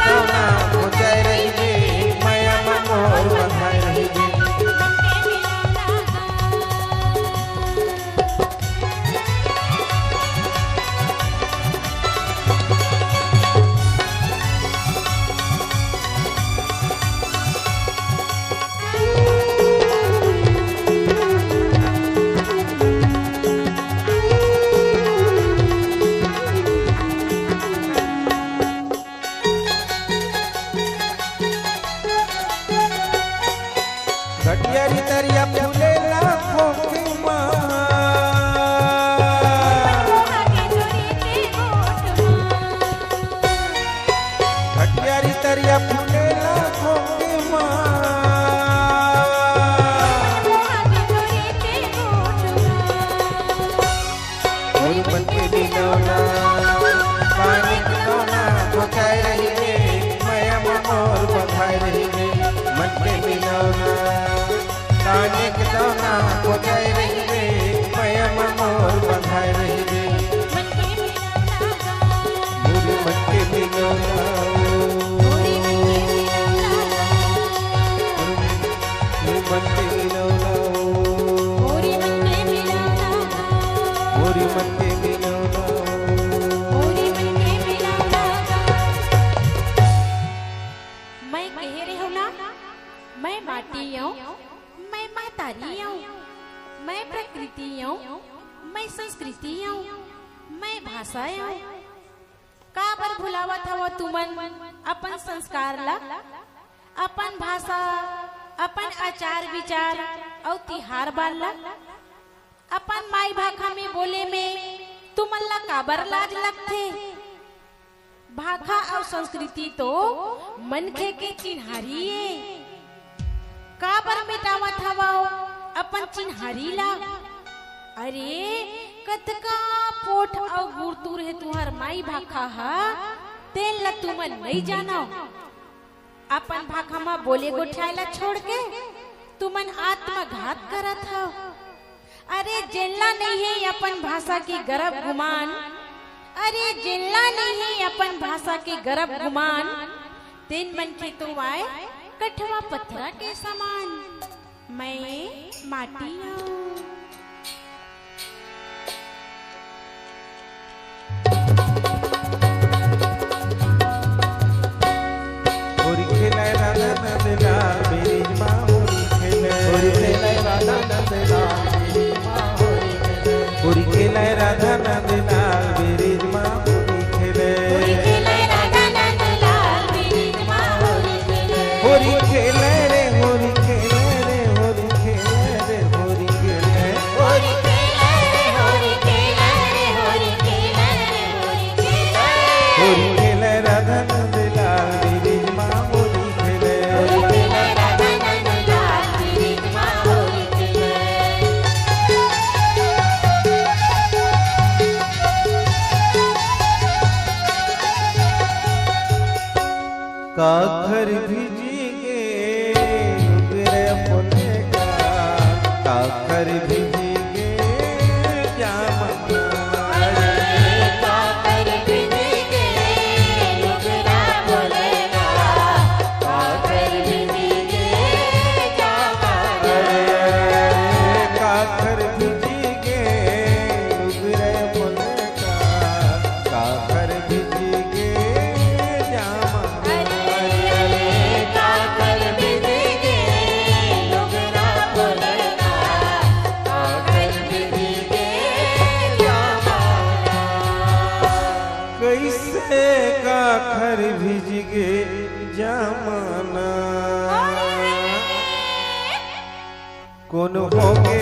दौना खोजाय रही रे माया में मोर बंधाय रही रे घटियारी तरिया फूले लाखों की माँ घटियारी तरिया फूले लाखों की माँ मोर मन के बिनौना पानी की दौना खोजाय रही रे माया में मोर बंधाय रही रे मन के बिनौना पानी की दौना खोजाय रही रे माया में मोर बंधाय रही रे मोर मन के बिनौना मोर मन के बिनौना मोर मन के बिनौना मैं कह रही हूँ ना मैं माटी हूँ मैं महतारी हूँ मैं प्रकृति हूँ मैं संस्कृति हूँ मैं भाषा हूँ का बर भुलावत हव तुमन अपन संस्कार ला अपन भाषा अपन आचार विचार और तिहार बार ला अपन माई भाषा में बोले में तुमन ला काबर लाज लगथे भाषा और संस्कृति तो मनखे के चिन्हारी है काबर मिटावत हवा अपन चिन्हारी ला अरे कतका पोठ और गुरतुर है तुहर माई भाखा हा तेल ला तुमन नहीं जानो अपन भाखा में बोले गोठायला छोड़ के तुमन आत्मघात करत हो अरे जेला नहीं है अपन भाषा की गर्व गुमान अरे जेला नहीं है अपन भाषा की गर्व गुमान तीन मन के तुम आए कठवा पत्थरा के समान मैं माटी हूँ होरी खेलाय राधा नंदलाल मेरी माँ होरी खेलाय राधा नंदलाल मेरी माँ होरी खेलाय राधा नंदलाल मेरी माँ होरी खेलाय राधा नंदलाल मेरी माँ होरी खेलाय रे होरी खेलाय रे होरी खेलाय रे होरी खेलाय होरी खेलाय रे होरी खेलाय रे होरी खेलाय रे होरी खेलाय होरी खेलाय राधा नंदलाल मेरी माँ होरी खेलाय राधा नंदलाल मेरी माँ होरी खेलाय काखर भिजिगे नुगरे पुने का काखर भिजिगे जामना काकर भिजिगे नुगरा बोलेगा काकर भिजिगे जामना काखर भिजिगे नुगरे पुने का काखर भिजिगे जामना काकर भिजिगे नुगरा बोलेगा काकर भिजिगे जामना कैसे काखर भिजिगे जामना कौन होगे